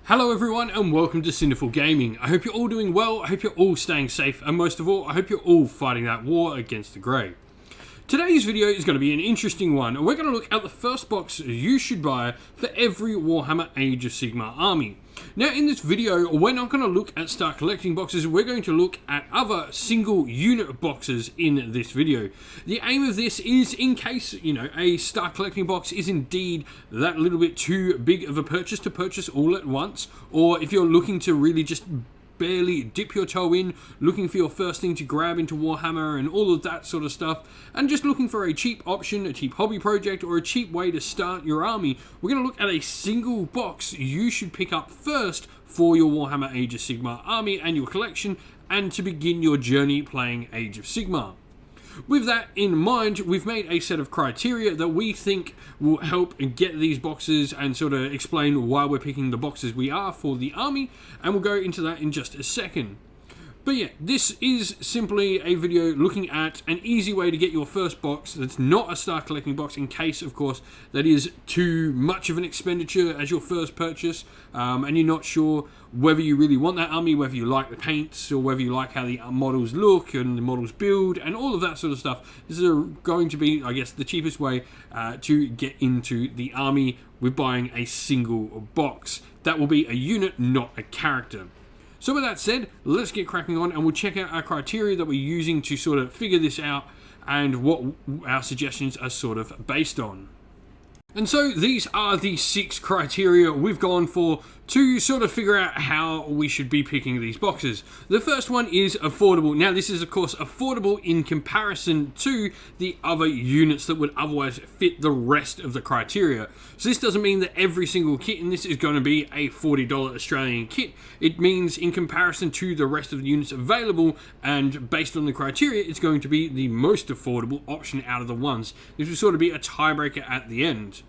Hello everyone and welcome to Cinderful Gaming. I hope you're all doing well, I hope you're all staying safe, and most of all, I hope you're all fighting that war against the Grey. Today's video is going to be an interesting one, and we're going to look at the first box you should buy for every Warhammer Age of Sigmar army. Now in this video, we're not going to look at start collecting boxes, we're going to look at other single unit boxes in this video. The aim of this is in case, a start collecting box is indeed that little bit too big of a purchase to purchase all at once, or if you're looking to really just barely dip your toe in, looking for your first thing to grab into Warhammer and all of that sort of stuff, and just looking for a cheap option, a cheap hobby project, or a cheap way to start your army, we're going to look at a single box you should pick up first for your Warhammer Age of Sigmar army and your collection, and to begin your journey playing Age of Sigmar. With that in mind, we've made a set of criteria that we think will help get these boxes and sort of explain why we're picking the boxes we are for the army, and we'll go into that in just a second. But yeah, this is simply a video looking at an easy way to get your first box that's not a start collecting box, in case, of course, that is too much of an expenditure as your first purchase, and you're not sure whether you really want that army, whether you like the paints, or whether you like how the models look and the models build, and all of that sort of stuff. This is going to be, I guess, the cheapest way to get into the army with buying a single box. That will be a unit, not a character. So with that said, let's get cracking on and we'll check out our criteria that we're using to sort of figure this out and what our suggestions are sort of based on. And so these are the 6 criteria we've gone for to sort of figure out how we should be picking these boxes. The first one is affordable. Now this is of course affordable in comparison to the other units that would otherwise fit the rest of the criteria. So this doesn't mean that every single kit in this is going to be a $40 Australian kit. It means in comparison to the rest of the units available and based on the criteria, it's going to be the most affordable option out of the ones. This will sort of be a tiebreaker at the end.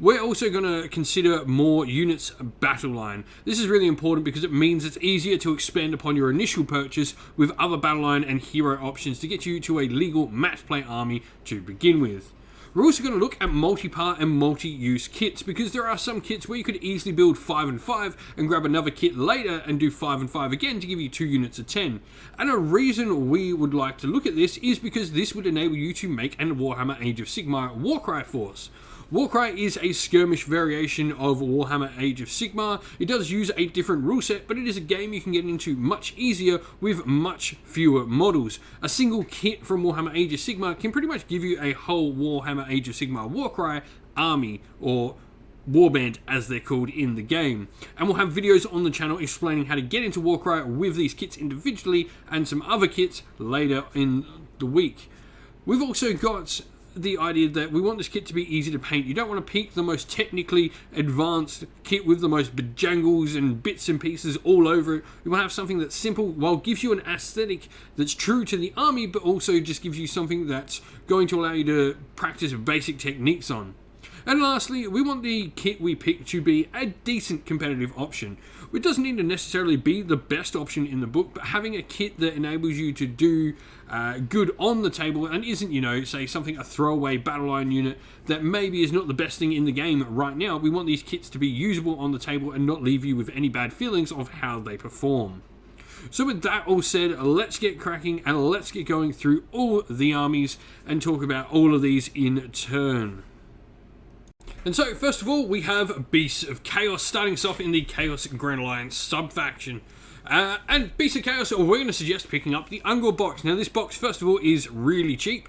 We're also going to consider more units battle line. This is really important because it means it's easier to expand upon your initial purchase with other battle line and hero options to get you to a legal match play army to begin with. We're also going to look at multi-part and multi-use kits, because there are some kits where you could easily build 5 and 5 and grab another kit later and do 5 and 5 again to give you 2 units of 10. And a reason we would like to look at this is because this would enable you to make a Warhammer Age of Sigmar Warcry force. Warcry is a skirmish variation of Warhammer Age of Sigmar. It does use a different rule set, but it is a game you can get into much easier with much fewer models. A single kit from Warhammer Age of Sigmar can pretty much give you a whole Warhammer Age of Sigmar Warcry army, or warband as they're called in the game. And we'll have videos on the channel explaining how to get into Warcry with these kits individually and some other kits later in the week. We've also got the idea that we want this kit to be easy to paint. You don't want to pick the most technically advanced kit with the most bejangles and bits and pieces all over it. You want to have something that's simple, while gives you an aesthetic that's true to the army, but also just gives you something that's going to allow you to practice basic techniques on. And lastly, we want the kit we pick to be a decent competitive option. It doesn't need to necessarily be the best option in the book, but having a kit that enables you to do good on the table and isn't, say something a throwaway battle line unit that maybe is not the best thing in the game right now. We want these kits to be usable on the table and not leave you with any bad feelings of how they perform. So with that all said, let's get cracking and let's get going through all the armies and talk about all of these in turn. And so, first of all, we have Beasts of Chaos, starting us off in the Chaos Grand Alliance sub-faction. And Beasts of Chaos, we're going to suggest picking up the Ungor box. Now, this box, first of all, is really cheap,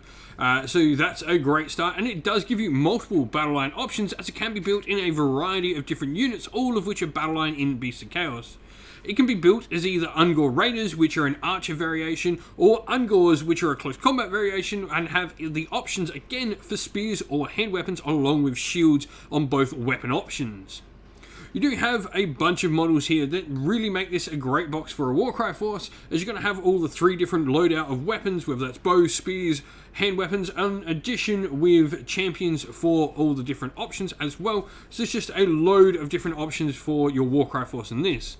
so that's a great start, and it does give you multiple battle line options, as it can be built in a variety of different units, all of which are battle line in Beasts of Chaos. It can be built as either Ungor Raiders, which are an archer variation, or Ungors, which are a close combat variation, and have the options again for spears or hand weapons, along with shields on both weapon options. You do have a bunch of models here that really make this a great box for a Warcry force, as you're going to have all the 3 different loadout of weapons, whether that's bows, spears, hand weapons, in addition with champions for all the different options as well. So it's just a load of different options for your Warcry force in this.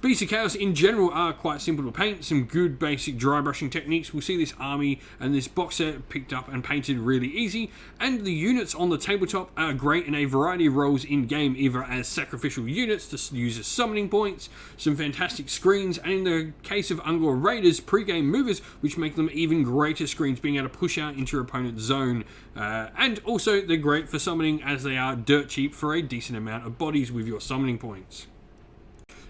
Beasts of Chaos in general are quite simple to paint. Some good basic dry brushing techniques. We'll see this army and this box set picked up and painted really easy. And the units on the tabletop are great in a variety of roles in game, either as sacrificial units to use as summoning points, some fantastic screens, and in the case of Ungor Raiders, pre-game movers, which make them even greater screens, being able to push out into your opponent's zone. And also they're great for summoning, as they are dirt cheap for a decent amount of bodies with your summoning points.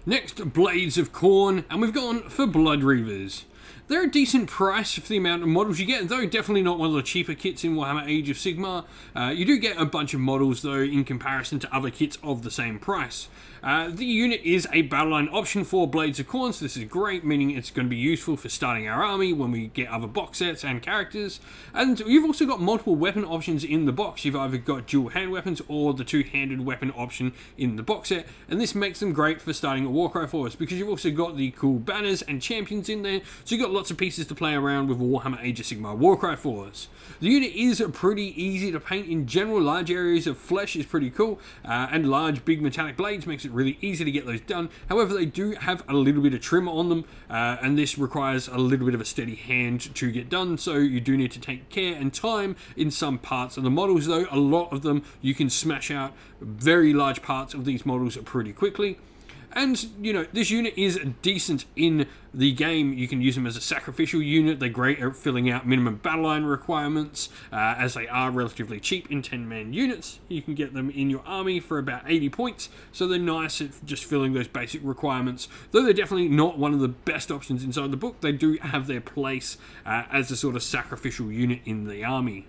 Next, Blades of Khorne, and we've gone for Blood Reavers. They're a decent price for the amount of models you get, though definitely not one of the cheaper kits in Warhammer Age of Sigmar. You do get a bunch of models, though, in comparison to other kits of the same price. The unit is a battle line option for Blades of Khorne, so this is great, meaning it's going to be useful for starting our army when we get other box sets and characters. And you've also got multiple weapon options in the box. You've either got dual hand weapons or the two-handed weapon option in the box set, and this makes them great for starting a Warcry force, because you've also got the cool banners and champions in there, so you've got lots of pieces to play around with Warhammer Age of Sigmar Warcry force. The unit is pretty easy to paint in general. Large areas of flesh is pretty cool, and large big metallic blades makes it really easy to get those done. However, they do have a little bit of trim on them, and this requires a little bit of a steady hand to get done, so you do need to take care and time in some parts of the models, though a lot of them you can smash out very large parts of these models pretty quickly. And, you know, this unit is decent in the game. You can use them as a sacrificial unit. They're great at filling out minimum battle line requirements, as they are relatively cheap in 10-man units. You can get them in your army for about 80 points, so they're nice at just filling those basic requirements. Though they're definitely not one of the best options inside the book, they do have their place as a sort of sacrificial unit in the army.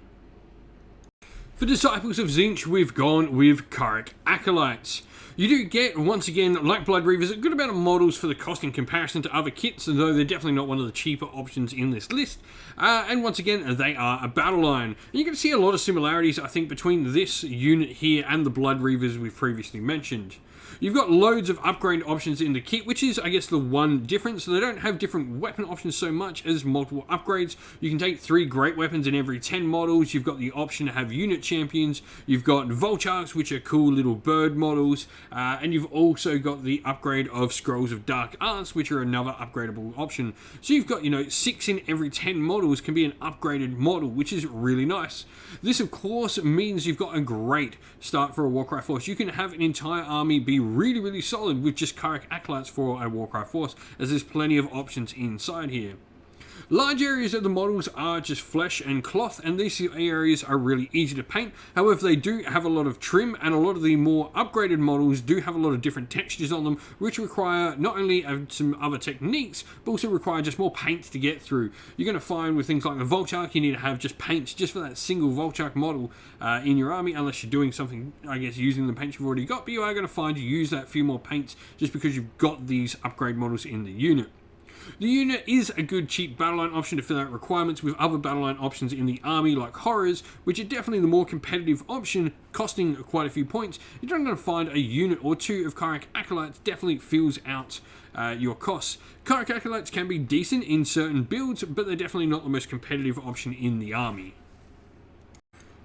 For Disciples of Tzeentch, we've gone with Kharadron Acolytes. You do get, once again, like Blood Reavers, a good amount of models for the cost in comparison to other kits, though they're definitely not one of the cheaper options in this list. And once again, they are a battle line. And you're going to see a lot of similarities, I think, between this unit here and the Blood Reavers we've previously mentioned. You've got loads of upgrade options in the kit, which is, I guess, the one difference. So they don't have different weapon options so much as multiple upgrades. You can take 3 great weapons in every 10 models. You've got the option to have unit champions. You've got Vulcharks, which are cool little bird models. And you've also got the upgrade of Scrolls of Dark Arts, which are another upgradable option. So you've got, 6 in every 10 models can be an upgraded model, which is really nice. This, of course, means you've got a great start for a Warcry force. You can have an entire army be really, really solid with just Kharadron Acolytes for a Warcry force, as there's plenty of options inside here. Large areas of the models are just flesh and cloth, and these areas are really easy to paint. However, they do have a lot of trim, and a lot of the more upgraded models do have a lot of different textures on them, which require not only some other techniques, but also require just more paint to get through. You're going to find with things like the Vulchark, you need to have just paints just for that single Vulchark model in your army, unless you're doing something, I guess, using the paints you've already got, but you are going to find you use that few more paints just because you've got these upgrade models in the unit. The unit is a good cheap battleline option to fill out requirements with other battleline options in the army like Horrors, which are definitely the more competitive option, costing quite a few points. You're not going to find a unit or 2 of Kharadron Acolytes definitely fills out your costs. Kharadron Acolytes can be decent in certain builds, but they're definitely not the most competitive option in the army.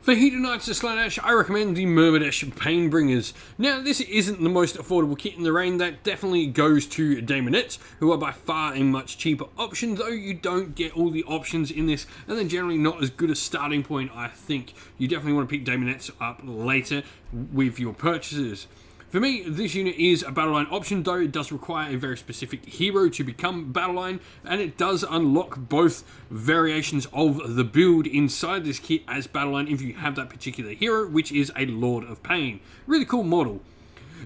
For Hedonites to Slaanesh, I recommend the Myrmidesh Painbringers. Now, this isn't the most affordable kit in the rain. That definitely goes to Daemonettes, who are by far a much cheaper option, though you don't get all the options in this, and they're generally not as good a starting point, I think. You definitely want to pick Daemonettes up later with your purchases. For me, this unit is a battleline option, though it does require a very specific hero to become battleline, and it does unlock both variations of the build inside this kit as battleline if you have that particular hero, which is a Lord of Pain. Really cool model.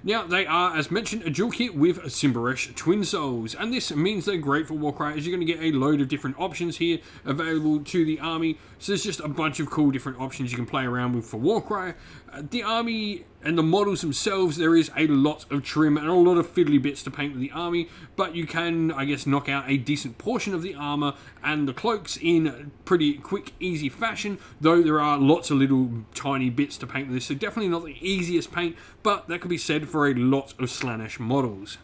Now, they are, as mentioned, a dual kit with Symbaresh Twin Souls, and this means they're great for Warcry, as you're going to get a load of different options here available to the army. So there's just a bunch of cool different options you can play around with for Warcry. The army and the models themselves, there is a lot of trim and a lot of fiddly bits to paint with the army, but you can, I guess, knock out a decent portion of the armor and the cloaks in pretty quick, easy fashion, though there are lots of little tiny bits to paint with this, so definitely not the easiest paint, but that could be said for a lot of Slaanesh models.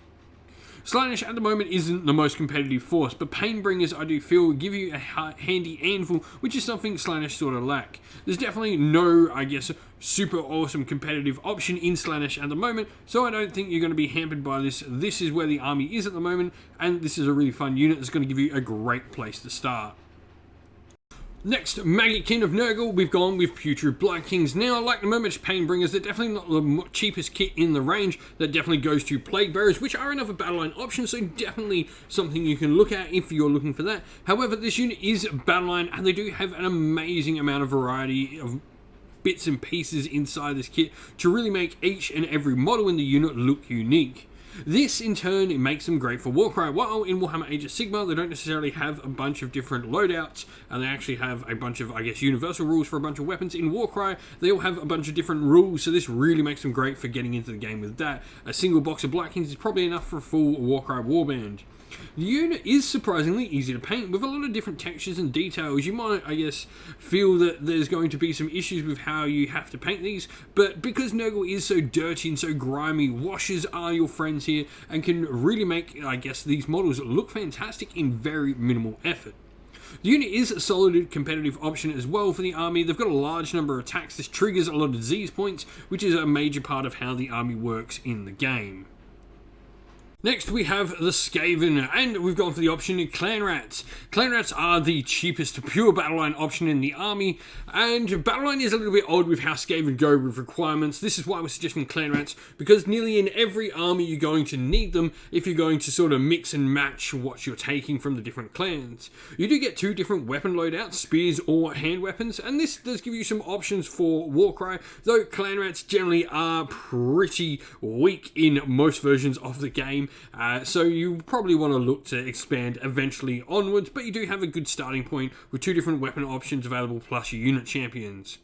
Slaanesh at the moment isn't the most competitive force, but Painbringers I do feel give you a handy anvil, which is something Slaanesh sort of lack. There's definitely no, I guess, super awesome competitive option in Slaanesh at the moment, so I don't think you're going to be hampered by this. This is where the army is at the moment, and this is a really fun unit that's going to give you a great place to start. Next, Maggotkin of Nurgle, we've gone with Putrid Blood Kings. Now, like the Mermage Painbringers, they're definitely not the cheapest kit in the range. That definitely goes to Plague Bearers, which are another battle line option, so definitely something you can look at if you're looking for that. However, this unit is battle line, and they do have an amazing amount of variety of bits and pieces inside this kit to really make each and every model in the unit look unique. This, in turn, it makes them great for Warcry. While in Warhammer Age of Sigmar, they don't necessarily have a bunch of different loadouts, and they actually have a bunch of, I guess, universal rules for a bunch of weapons. In Warcry, they all have a bunch of different rules, so this really makes them great for getting into the game with that. A single box of Black Kings is probably enough for a full Warcry warband. The unit is surprisingly easy to paint with a lot of different textures and details. You might, I guess, feel that there's going to be some issues with how you have to paint these, but because Nurgle is so dirty and so grimy, washes are your friends here and can really make, I guess, these models look fantastic in very minimal effort. The unit is a solid competitive option as well for the army. They've got a large number of attacks. This triggers a lot of disease points, which is a major part of how the army works in the game. Next we have the Skaven, and we've gone for the option Clan Rats. Clan Rats are the cheapest pure battleline option in the army, and battleline is a little bit odd with how Skaven go with requirements. This is why we're suggesting Clan Rats, because nearly in every army you're going to need them if you're going to sort of mix and match what you're taking from the different clans. You do get two different weapon loadouts, spears or hand weapons, and this does give you some options for Warcry, though Clan Rats generally are pretty weak in most versions of the game. So you probably want to look to expand eventually onwards, but you do have a good starting point with two different weapon options available plus your unit champions.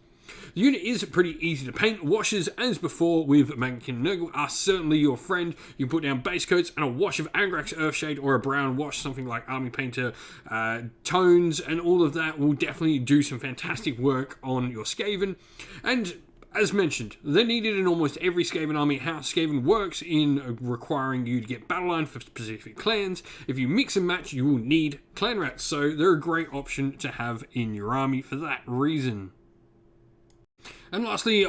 The unit is pretty easy to paint. Washes, as before with Maggotkin and Nurgle, are certainly your friend. You put down base coats and a wash of Angrax Earthshade or a brown wash, something like Army Painter tones, and all of that will definitely do some fantastic work on your Skaven. And as mentioned, they're needed in almost every Skaven army. How Skaven works in requiring you to get battle line for specific clans. If you mix and match, you will need Clan Rats, so they're a great option to have in your army for that reason. And lastly,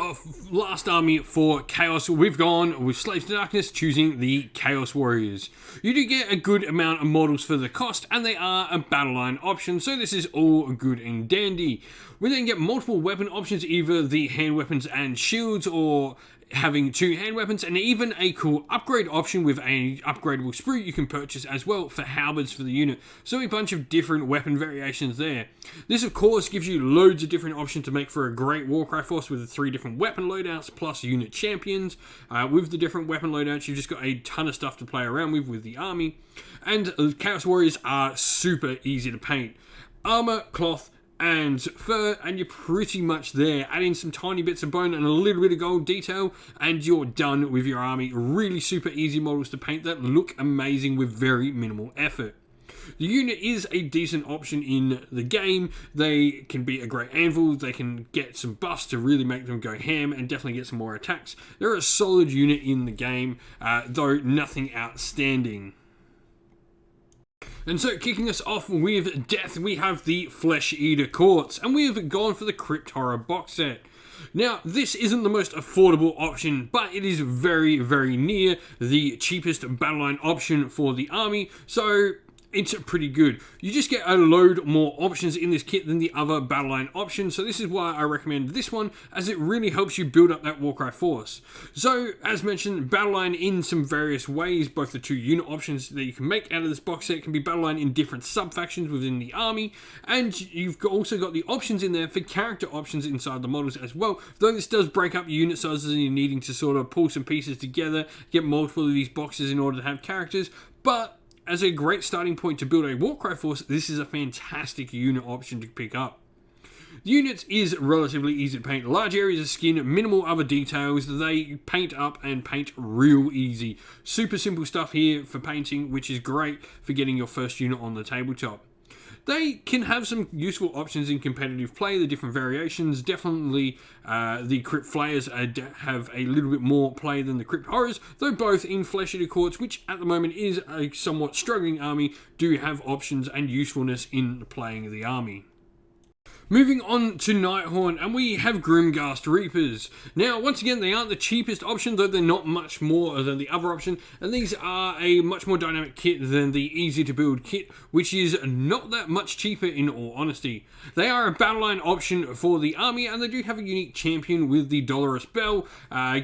last army for Chaos, we've gone with Slaves to Darkness, choosing the Chaos Warriors. You do get a good amount of models for the cost, and they are a battle line option, so this is all good and dandy. We then get multiple weapon options, either the hand weapons and shields, or having two hand weapons, and even a cool upgrade option with a upgradable sprue you can purchase as well for halberds for the unit. So a bunch of different weapon variations there. This of course gives you loads of different options to make for a great Warcry force with the 3 different weapon loadouts plus unit champions. With the different weapon loadouts, you've just got a ton of stuff to play around with the army. And Chaos Warriors are super easy to paint. Armor, cloth, and fur, and you're pretty much there. Add in some tiny bits of bone and a little bit of gold detail, and you're done with your army. Really super easy models to paint that look amazing with very minimal effort. The unit is a decent option in the game. They can be a great anvil. They can get some buffs to really make them go ham and definitely get some more attacks. They're a solid unit in the game, though nothing outstanding. And so, kicking us off with Death, we have the Flesh Eater Courts, and we have gone for the Crypt Horror box set. Now, this isn't the most affordable option, but it is very, very near the cheapest battleline option for the army, so it's pretty good. You just get a load more options in this kit than the other battleline options, so this is why I recommend this one, as it really helps you build up that Warcry force. So, as mentioned, battleline in some various ways. Both the 2 unit options that you can make out of this box set can be battleline in different sub-factions within the army, and you've also got the options in there for character options inside the models as well, though this does break up your unit sizes and you're needing to sort of pull some pieces together, get multiple of these boxes in order to have characters, but as a great starting point to build a Warcry force, this is a fantastic unit option to pick up. The unit is relatively easy to paint. Large areas of skin, minimal other details. They paint up and paint real easy. Super simple stuff here for painting, which is great for getting your first unit on the tabletop. They can have some useful options in competitive play, the different variations. Definitely the Crypt Flayers have a little bit more play than the Crypt Horrors, though both in Flesh Eater Courts, which at the moment is a somewhat struggling army, do have options and usefulness in playing the army. Moving on to Nighthaunt, and we have Grimghast Reapers. Now, once again, they aren't the cheapest option, though they're not much more than the other option, and these are a much more dynamic kit than the easy-to-build kit, which is not that much cheaper in all honesty. They are a battle line option for the army, and they do have a unique champion with the Dolorous Bell,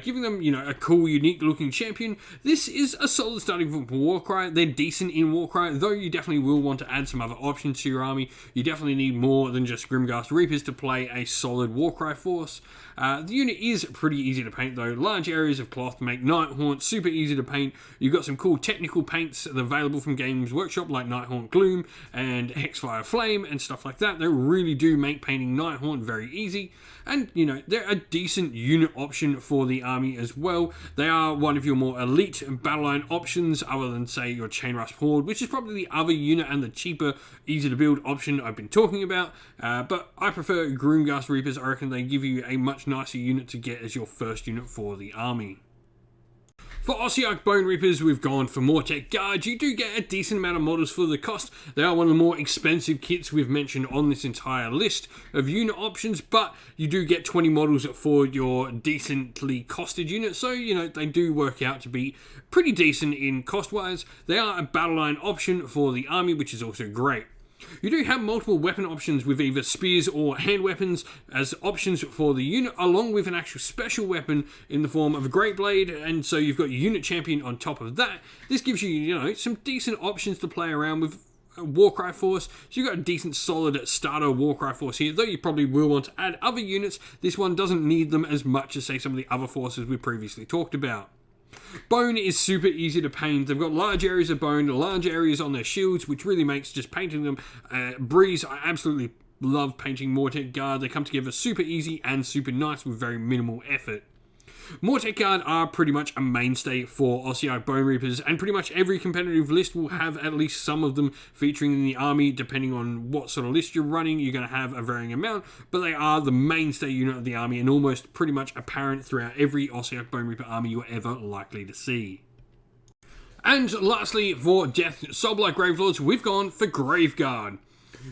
giving them, a cool, unique-looking champion. This is a solid starting point for Warcry. They're decent in Warcry, though you definitely will want to add some other options to your army. You definitely need more than just Grimghast Reapers to play a solid Warcry force. The unit is pretty easy to paint though. Large areas of cloth make Nighthaunt super easy to paint. You've got some cool technical paints available from Games Workshop like Nighthaunt Gloom and Hexfire Flame and stuff like that. They really do make painting Nighthaunt very easy. And, they're a decent unit option for the army as well. They are one of your more elite battle line options other than, say, your Chainrushed Horde, which is probably the other unit and the cheaper, easy to build option I've been talking about. But I prefer Grimghast Reapers. I reckon they give you a much nicer unit to get as your first unit for the army. For Ossiarch Bone Reapers, we've gone for Mortek Guard. You do get a decent amount of models for the cost. They are one of the more expensive kits we've mentioned on this entire list of unit options, but you do get 20 models for your decently costed unit, so, they do work out to be pretty decent in cost-wise. They are a battle line option for the army, which is also great. You do have multiple weapon options with either spears or hand weapons as options for the unit, along with an actual special weapon in the form of a Great Blade, and so you've got your unit champion on top of that. This gives you, some decent options to play around with a Warcry force, so you've got a decent solid starter Warcry force here, though you probably will want to add other units. This one doesn't need them as much as, say, some of the other forces we previously talked about. Bone is super easy to paint. They've got large areas of bone, large areas on their shields, which really makes just painting them a breeze. I absolutely love painting Mortek Guard. They come together super easy and super nice with very minimal effort. Mortek Guard are pretty much a mainstay for Ossiarch Bone Reapers, and pretty much every competitive list will have at least some of them featuring in the army. Depending on what sort of list you're running, you're going to have a varying amount, but they are the mainstay unit of the army and almost pretty much apparent throughout every Ossiarch Bone Reaper army you're ever likely to see. And lastly, for Death Soulblight Gravelords, we've gone for Graveguard.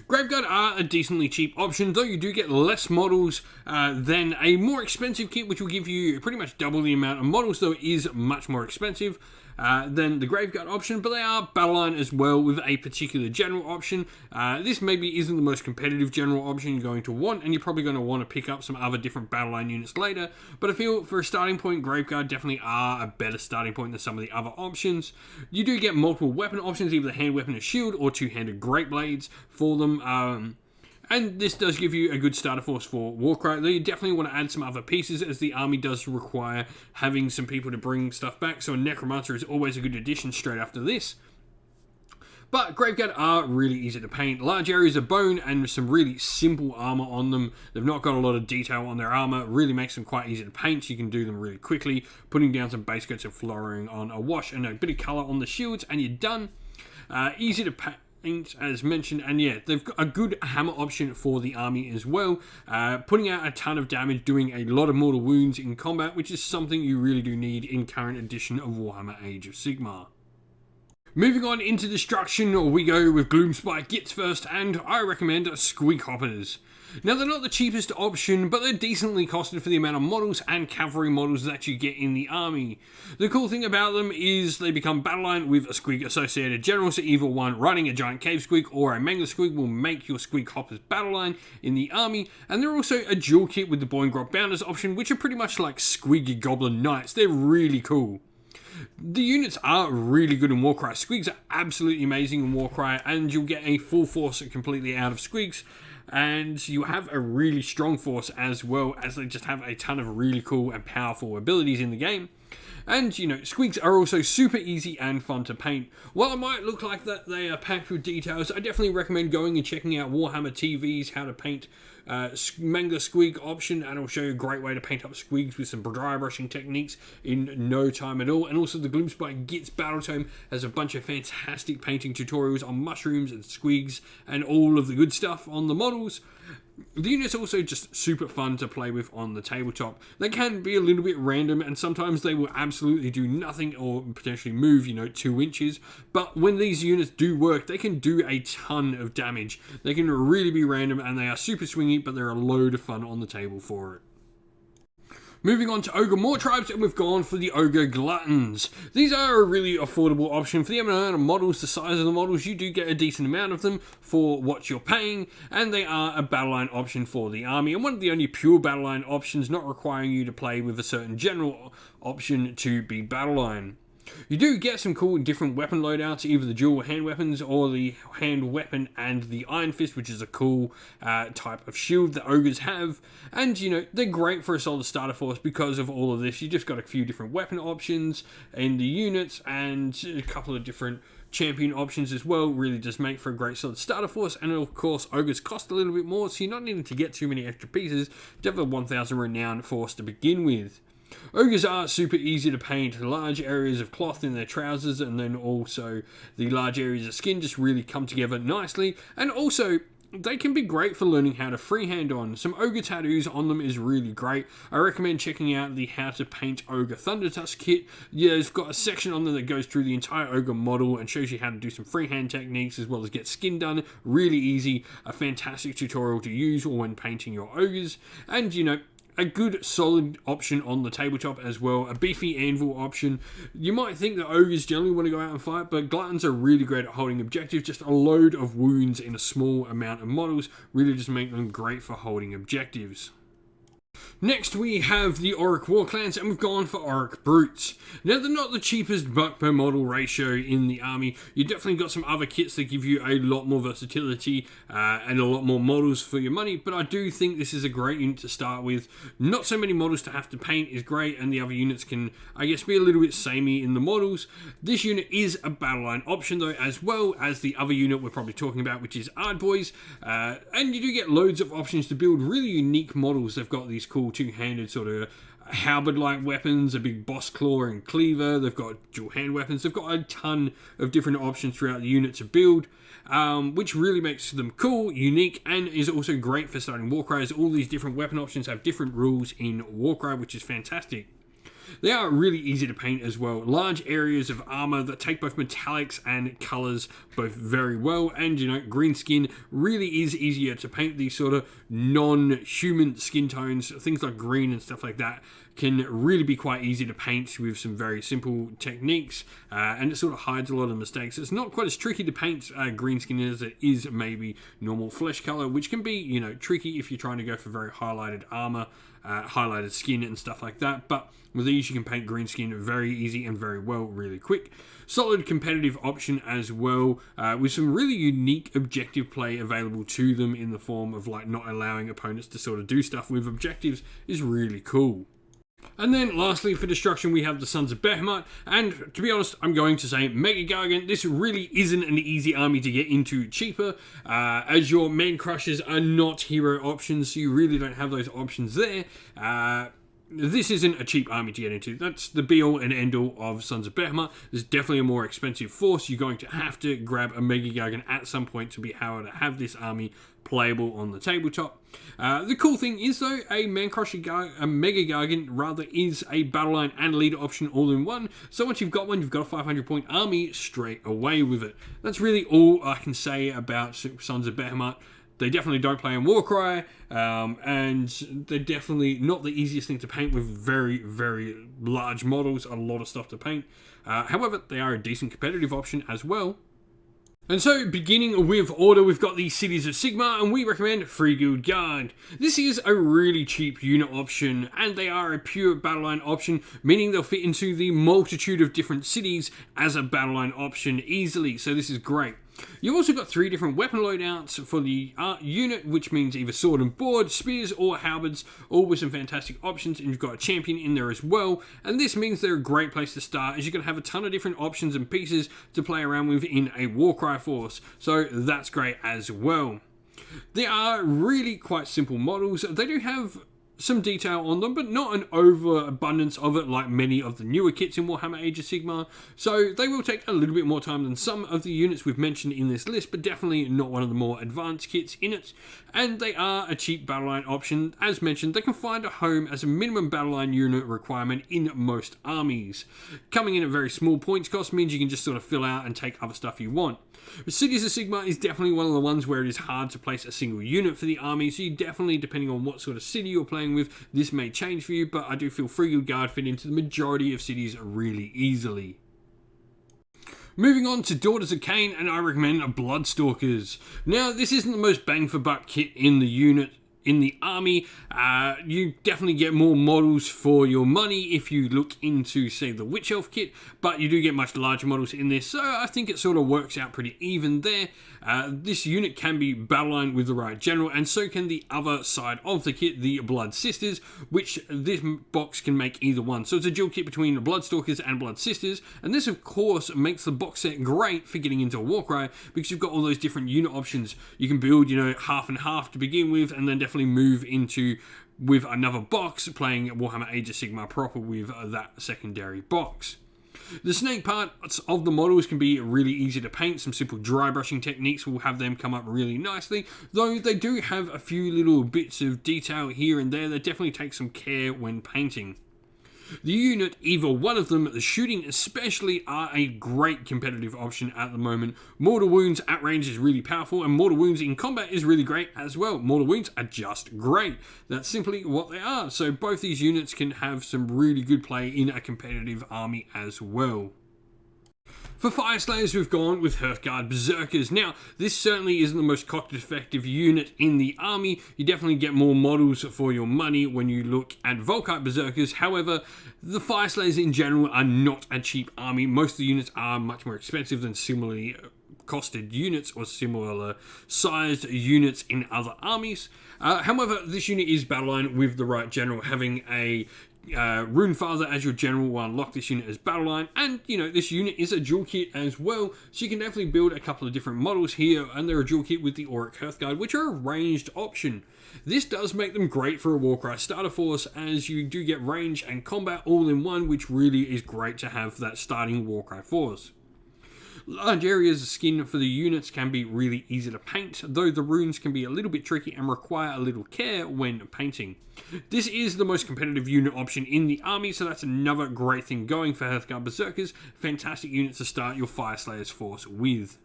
Graveguard are a decently cheap option, though you do get less models than a more expensive kit, which will give you pretty much double the amount of models, though it is much more expensive than the Graveguard option, but they are battle line as well with a particular general option. This maybe isn't the most competitive general option you're going to want, and you're probably going to want to pick up some other different battle line units later, but I feel for a starting point, Graveguard definitely are a better starting point than some of the other options. You do get multiple weapon options, either hand weapon or shield, or two-handed Great Blades for them. And this does give you a good starter force for Warcry, though you definitely want to add some other pieces, as the army does require having some people to bring stuff back, so a Necromancer is always a good addition straight after this. But Graveguard are really easy to paint. Large areas of bone and some really simple armor on them. They've not got a lot of detail on their armor. It really makes them quite easy to paint, so you can do them really quickly. Putting down some base coats and flooring on a wash and a bit of color on the shields, and you're done. Easy to paint, as mentioned, and yeah, they've got a good hammer option for the army as well, putting out a ton of damage, doing a lot of mortal wounds in combat, which is something you really do need in current edition of Warhammer Age of Sigmar. Moving on into destruction, we go with Gloomspite Gitz first, and I recommend Squig Hoppers. Now, they're not the cheapest option, but they're decently costed for the amount of models and cavalry models that you get in the army. The cool thing about them is they become battle line with a Squig associated general, so either one running a giant cave Squig or a manga Squig will make your Squig Hoppers battle line in the army, and they're also a dual kit with the Boingrot Bounders option, which are pretty much like Squig Goblin Knights. They're really cool. The units are really good in Warcry. Squigs are absolutely amazing in Warcry, and you'll get a full force completely out of Squigs. And you have a really strong force as well, as they just have a ton of really cool and powerful abilities in the game. And, Squigs are also super easy and fun to paint. While it might look like that they are packed with details, I definitely recommend going and checking out Warhammer TV's How to Paint manga squig option, and I'll show you a great way to paint up squigs with some dry brushing techniques in no time at all. And also the Gloomspite Gitz Battle Tome has a bunch of fantastic painting tutorials on mushrooms and squigs and all of the good stuff on the models. The unit's also just super fun to play with on the tabletop. They can be a little bit random, and sometimes they will absolutely do nothing or potentially move, 2 inches. But when these units do work, they can do a ton of damage. They can really be random, and they are super swingy, but they're a load of fun on the table for it. Moving on to Ogre More Tribes, and we've gone for the Ogre Gluttons. These are a really affordable option. For the amount of models, the size of the models, you do get a decent amount of them for what you're paying, and they are a battle line option for the army, and one of the only pure battle line options not requiring you to play with a certain general option to be battle line. You do get some cool different weapon loadouts, either the dual hand weapons or the hand weapon and the Iron Fist, which is a cool type of shield that ogres have. And, they're great for a solid starter force because of all of this. You just got a few different weapon options in the units and a couple of different champion options as well. Really does make for a great solid starter force. And of course, ogres cost a little bit more, so you're not needing to get too many extra pieces to have a 1000 renown force to begin with. Ogres are super easy to paint. Large areas of cloth in their trousers, and then also the large areas of skin just really come together nicely. And also, they can be great for learning how to freehand on. Some ogre tattoos on them is really great. I recommend checking out the How to Paint Ogre Thundertusk kit. Yeah, it's got a section on there that goes through the entire ogre model and shows you how to do some freehand techniques as well as get skin done. Really easy. A fantastic tutorial to use when painting your ogres. And, a good solid option on the tabletop as well. A beefy anvil option. You might think that ogres generally want to go out and fight, but gluttons are really great at holding objectives. Just a load of wounds in a small amount of models really just make them great for holding objectives. Next we have the Orruk War Clans, and we've gone for Orruk Brutes. Now they're not the cheapest buck per model ratio in the army. You definitely got some other kits that give you a lot more versatility and a lot more models for your money, but I do think this is a great unit to start with. Not so many models to have to paint is great, and the other units can, I guess, be a little bit samey in the models. This unit is a battle line option though, as well as the other unit we're probably talking about, which is Ardboys, and you do get loads of options to build really unique models. They've got these cool two-handed sort of halberd-like weapons, a big boss claw and cleaver. They've got dual hand weapons. They've got a ton of different options throughout the unit to build, which really makes them cool, unique, and is also great for starting Warcries. All these different weapon options have different rules in Warcry, which is fantastic. They are really easy to paint as well. Large areas of armor that take both metallics and colors both very well. And, green skin really is easier to paint. These sort of non-human skin tones, things like green and stuff like that, can really be quite easy to paint with some very simple techniques. And it sort of hides a lot of mistakes. It's not quite as tricky to paint green skin as it is maybe normal flesh color, which can be, tricky if you're trying to go for very highlighted armor, highlighted skin and stuff like that. But with these, you can paint green skin very easy and very well, really quick. Solid competitive option as well, with some really unique objective play available to them in the form of not allowing opponents to sort of do stuff with objectives is really cool. And then lastly for destruction we have the Sons of Behemoth, and to be honest I'm going to say Mega Gargant. This really isn't an easy army to get into cheaper, as your main crushers are not hero options, so you really don't have those options there. This isn't a cheap army to get into. That's the be-all and end-all of Sons of Behemoth. There's definitely a more expensive force. You're going to have to grab a Mega Gargant at some point to be able to have this army playable on the tabletop. The cool thing is though, a Mega Gargant rather is a battle line and leader option all in one. So once you've got one, you've got a 500 point army straight away with it. That's really all I can say about Sons of Behemoth. They definitely don't play in Warcry, and they're definitely not the easiest thing to paint with very, very large models, a lot of stuff to paint. However, they are a decent competitive option as well. And so, beginning with order, we've got the Cities of Sigmar, and we recommend Free Guild Guard. This is a really cheap unit option, and they are a pure battle line option, meaning they'll fit into the multitude of different cities as a battle line option easily, so this is great. You've also got 3 different weapon loadouts for the unit, which means either sword and board, spears or halberds, all with some fantastic options, and you've got a champion in there as well, and this means they're a great place to start, as you're going to have a ton of different options and pieces to play around with in a Warcry force, so that's great as well. They are really quite simple models. They do have some detail on them, but not an overabundance of it like many of the newer kits in Warhammer Age of Sigmar, so they will take a little bit more time than some of the units we've mentioned in this list, but definitely not one of the more advanced kits in it, and they are a cheap battle line option. As mentioned, they can find a home as a minimum battle line unit requirement in most armies. Coming in at very small points cost means you can just sort of fill out and take other stuff you want. Cities of Sigmar is definitely one of the ones where it is hard to place a single unit for the army, so you definitely, depending on what sort of city you're playing with, this may change for you, but I do feel Free Guard fit into the majority of cities really easily. Moving on to Daughters of Khaine, and I recommend Bloodstalkers. Now, this isn't the most bang for buck kit in the unit. In the army, you definitely get more models for your money if you look into, say, the Witch Elf kit, but you do get much larger models in this, so I think it sort of works out pretty even there. This unit can be battlelined with the right general, and so can the other side of the kit, the Blood Sisters, which this box can make either one. So it's a dual kit between the Bloodstalkers and Blood Sisters, and this of course makes the box set great for getting into Warcry, because you've got all those different unit options. You can build, half and half to begin with, and then definitely move into with another box, playing Warhammer Age of Sigmar proper with that secondary box. The snake parts of the models can be really easy to paint. Some simple dry brushing techniques will have them come up really nicely, though they do have a few little bits of detail here and there that definitely take some care when painting. The unit, either one of them, the shooting especially, are a great competitive option at the moment. Mortal Wounds at range is really powerful, and Mortal Wounds in combat is really great as well. Mortal Wounds are just great. That's simply what they are. So both these units can have some really good play in a competitive army as well. For Fyreslayers, we've gone with Hearthguard Berserkers. Now, this certainly isn't the most cost-effective unit in the army. You definitely get more models for your money when you look at Volkite Berserkers. However, the Fyreslayers in general are not a cheap army. Most of the units are much more expensive than similarly costed units or similar sized units in other armies. However, this unit is battleline with the right general. Having a Runefather as your general will unlock this unit as battleline, and this unit is a dual kit as well, so you can definitely build a couple of different models here, and they're a dual kit with the Orruk Hearthguard, which are a ranged option. This does make them great for a Warcry starter force, as you do get range and combat all in one, which really is great to have that starting Warcry force. Large areas of skin for the units can be really easy to paint, though the runes can be a little bit tricky and require a little care when painting. This is the most competitive unit option in the army, so that's another great thing going for Hearthguard Berserkers. Fantastic units to start your Fyreslayers force with.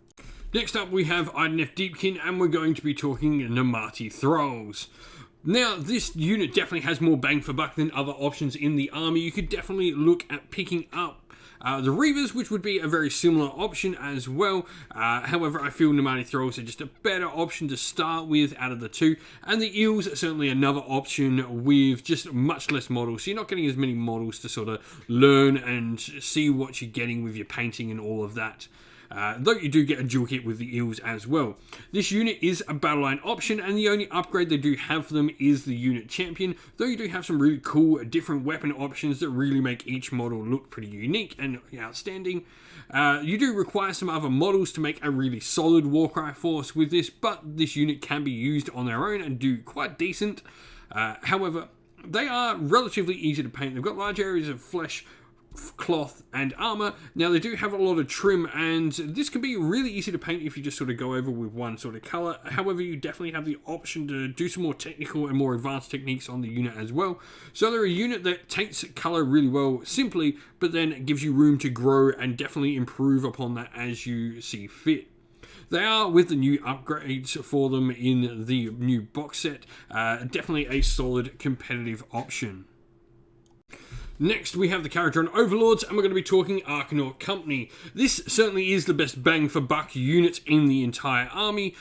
Next up we have Idoneth Deepkin, and we're going to be talking Namarti Thralls. Now, this unit definitely has more bang for buck than other options in the army. You could definitely look at picking up the Reavers, which would be a very similar option as well. However, I feel Namarti Thralls are just a better option to start with out of the two. And the Eels are certainly another option with just much less models. So you're not getting as many models to sort of learn and see what you're getting with your painting and all of that. Though you do get a dual kit with the Eels as well. This unit is a battleline option, and the only upgrade they do have for them is the unit champion, though you do have some really cool different weapon options that really make each model look pretty unique and outstanding. You do require some other models to make a really solid Warcry force with this, but this unit can be used on their own and do quite decent. However, they are relatively easy to paint. They've got large areas of flesh, cloth and armor. Now, they do have a lot of trim, and this can be really easy to paint if you just sort of go over with one sort of color. However, you definitely have the option to do some more technical and more advanced techniques on the unit as well. So they're a unit that takes color really well simply, but then gives you room to grow and definitely improve upon that as you see fit. They are, with the new upgrades for them in the new box set, definitely a solid competitive option. Next, we have the Kharadron Overlords, and we're going to be talking Arcanaut Company. This certainly is the best bang for buck unit in the entire army.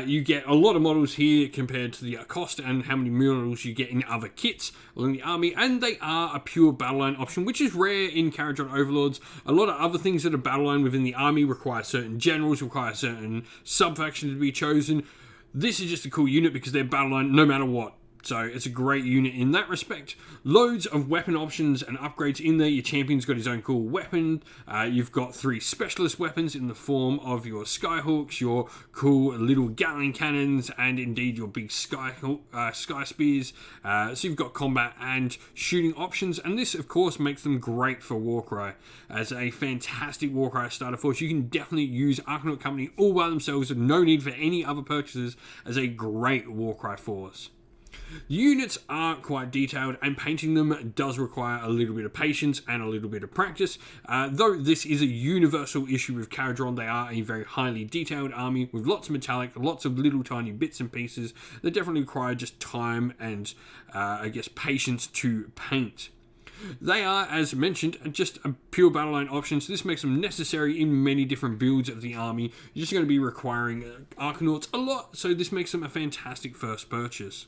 You get a lot of models here compared to the cost and how many models you get in other kits in the army, and they are a pure battleline option, which is rare in Kharadron Overlords. A lot of other things that are battleline within the army require certain generals, require certain sub-factions to be chosen. This is just a cool unit because they're battleline no matter what. So it's a great unit in that respect. Loads of weapon options and upgrades in there. Your champion's got his own cool weapon. You've got 3 specialist weapons in the form of your Skyhawks, your cool little Gatling cannons, and indeed your big sky spears. So you've got combat and shooting options, and this of course makes them great for Warcry. As a fantastic Warcry starter force, you can definitely use Arkanaut Company all by themselves with no need for any other purchases as a great Warcry force. The units are quite detailed, and painting them does require a little bit of patience and a little bit of practice. Though this is a universal issue with Kharadron, they are a very highly detailed army with lots of metallic, lots of little tiny bits and pieces that definitely require just time and, I guess, patience to paint. They are, as mentioned, just a pure battle line option, so this makes them necessary in many different builds of the army. You're just going to be requiring Arkanauts a lot, so this makes them a fantastic first purchase.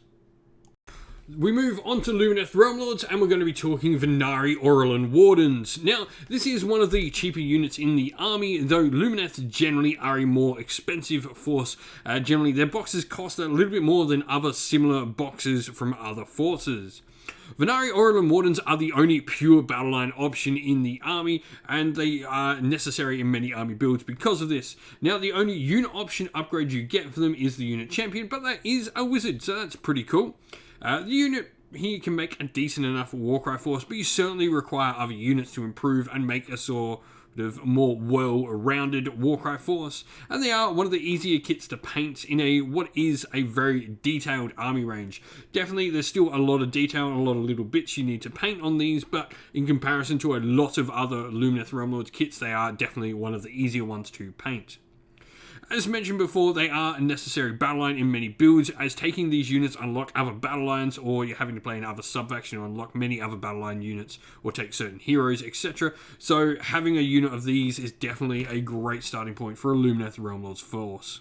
We move on to Lumineth Realmlords, and we're going to be talking Venari Aurelin Wardens. Now, this is one of the cheaper units in the army, though Lumineth generally are a more expensive force. Generally, their boxes cost a little bit more than other similar boxes from other forces. Venari Aurelin Wardens are the only pure battle line option in the army, and they are necessary in many army builds because of this. Now, the only unit option upgrade you get for them is the unit champion, but that is a wizard, so that's pretty cool. The unit here can make a decent enough Warcry force, but you certainly require other units to improve and make a sort of more well-rounded Warcry force. And they are one of the easier kits to paint in what is a very detailed army range. Definitely, there's still a lot of detail and a lot of little bits you need to paint on these, but in comparison to a lot of other Lumineth Realmlords kits, they are definitely one of the easier ones to paint. As mentioned before, they are a necessary battle line in many builds, as taking these units unlock other battle lines, or you're having to play in other sub-faction to unlock many other battle line units, or take certain heroes, etc. So having a unit of these is definitely a great starting point for a Lumineth Realmlords force.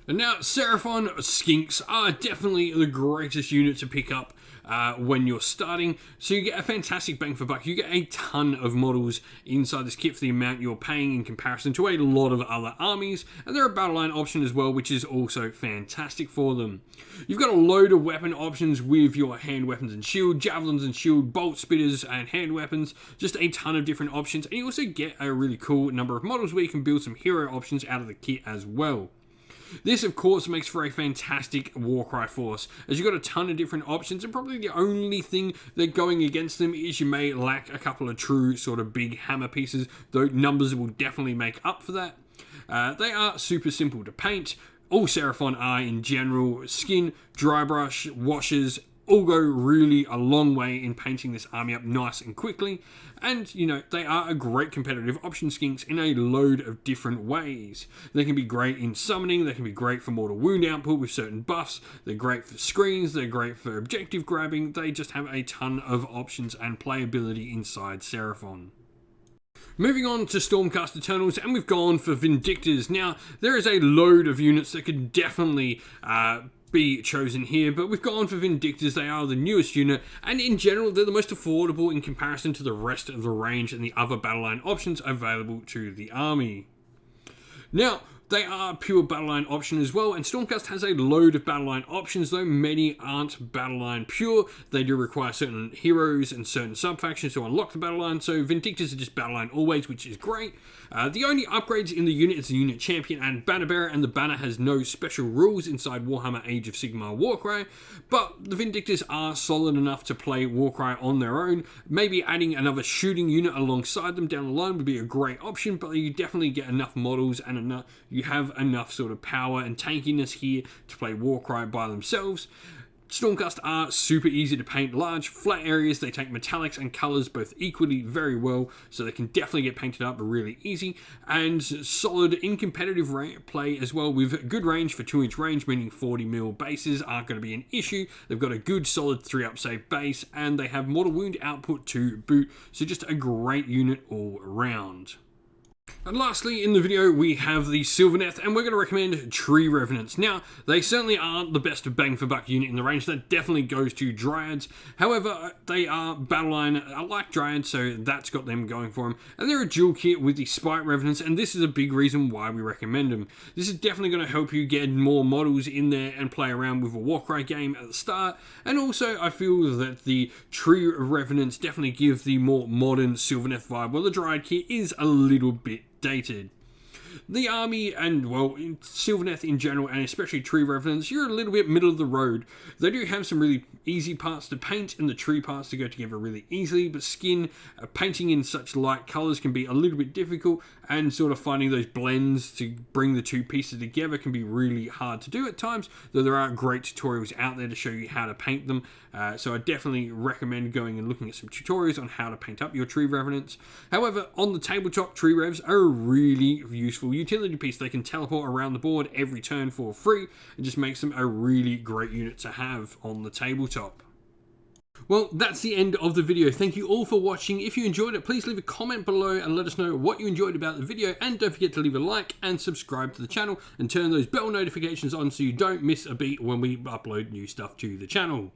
And now, Seraphon Skinks are definitely the greatest unit to pick up when you're starting. So you get a fantastic bang for buck. You get a ton of models inside this kit for the amount you're paying in comparison to a lot of other armies. And they're a battle line option as well, which is also fantastic for them. You've got a load of weapon options with your hand weapons and shield, javelins and shield, bolt spitters and hand weapons. Just a ton of different options. And you also get a really cool number of models where you can build some hero options out of the kit as well. This, of course, makes for a fantastic Warcry force, as you've got a ton of different options, and probably the only thing that going against them is you may lack a couple of true sort of big hammer pieces, though numbers will definitely make up for that. They are super simple to paint. All Seraphon are in general. Skin, dry brush, washes, all go really a long way in painting this army up nice and quickly. And, you know, they are a great competitive option skinks in a load of different ways. They can be great in summoning, they can be great for mortal wound output with certain buffs, they're great for screens, they're great for objective grabbing, they just have a ton of options and playability inside Seraphon. Moving on to Stormcast Eternals, and we've gone for Vindictors. Now, there is a load of units that could definitely be chosen here, but we've gone for Vindictors. They are the newest unit, and in general, they're the most affordable in comparison to the rest of the range and the other battle line options available to the army. Now, they are a pure battle line option as well, and Stormcast has a load of battle line options, though many aren't battle line pure. They do require certain heroes and certain sub-factions to unlock the battle line, so Vindictors are just battle line always, which is great. The only upgrades in the unit is the unit champion and banner bearer, and the banner has no special rules inside Warhammer Age of Sigmar Warcry, but the Vindictors are solid enough to play Warcry on their own. Maybe adding another shooting unit alongside them down the line would be a great option, but you definitely get enough models and you have enough sort of power and tankiness here to play Warcry by themselves. Stormcast are super easy to paint. Large, flat areas, they take metallics and colours both equally very well, so they can definitely get painted up really easy, and solid in competitive play as well, with good range for 2-inch range, meaning 40mm bases aren't going to be an issue. They've got a good solid 3-up save base, and they have mortal wound output to boot, so just a great unit all around. And lastly, in the video, we have the Sylvaneth, and we're going to recommend Tree Revenants. Now, they certainly aren't the best bang for buck unit in the range. That definitely goes to Dryads. However, they are battle line like Dryads, so that's got them going for them. And they're a dual kit with the Spite Revenants, and this is a big reason why we recommend them. This is definitely going to help you get more models in there and play around with a Warcry game at the start. And also, I feel that the Tree Revenants definitely give the more modern Sylvaneth vibe, while the Dryad kit is a little bit dated. The army and, well, in Sylvaneth in general, and especially Tree Revenants, you're a little bit middle of the road. They do have some really easy parts to paint and the tree parts to go together really easily, but skin, painting in such light colours can be a little bit difficult, and sort of finding those blends to bring the two pieces together can be really hard to do at times, though there are great tutorials out there to show you how to paint them. So I definitely recommend going and looking at some tutorials on how to paint up your Tree Revenants. However, on the tabletop, Tree Revs are a really useful utility piece. They can teleport around the board every turn for free, and just makes them a really great unit to have on the tabletop. Well, that's the end of the video. Thank you all for watching. If you enjoyed it, please leave a comment below and let us know what you enjoyed about the video, and don't forget to leave a like and subscribe to the channel and turn those bell notifications on so you don't miss a beat when we upload new stuff to the channel.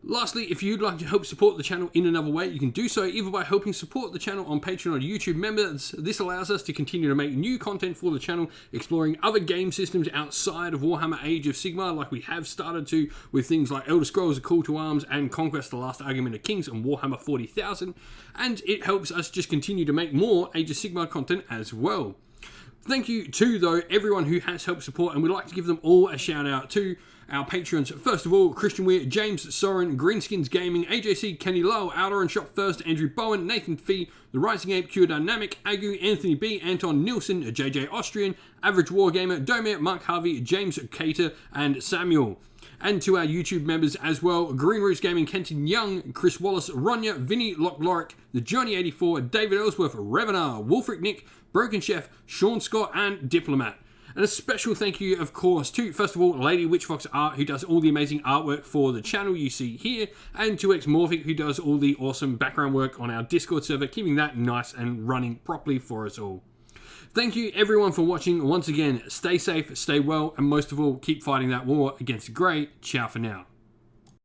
Lastly, if you'd like to help support the channel in another way, you can do so either by helping support the channel on Patreon or YouTube members. This allows us to continue to make new content for the channel, exploring other game systems outside of Warhammer Age of Sigmar, like we have started to with things like Elder Scrolls: A Call to Arms and Conquest: The Last Argument of Kings and Warhammer 40,000, and it helps us just continue to make more Age of Sigmar content as well. Thank you to, though, everyone who has helped support, and we'd like to give them all a shout out to our patrons. First of all, Christian Weir, James Soren, Greenskins Gaming, AJC, Kenny Lowe, Outer and Shop First, Andrew Bowen, Nathan Fee, The Rising Ape, Q Dynamic, Agu, Anthony B, Anton Nilsson, JJ Austrian, Average Wargamer, Domir, Mark Harvey, James Cater, and Samuel. And to our YouTube members as well, Green Roots Gaming, Kenton Young, Chris Wallace, Ronya, Vinny Locklorick, The Johnny 84, David Ellsworth, Revenar, Wolfric Nick, Broken Chef, Sean Scott, and Diplomat. And a special thank you, of course, to, first of all, Lady Witchfox Art, who does all the amazing artwork for the channel you see here, and to Xmorphic, who does all the awesome background work on our Discord server, keeping that nice and running properly for us all. Thank you, everyone, for watching. Once again, stay safe, stay well, and most of all, keep fighting that war against the Grey. Ciao for now.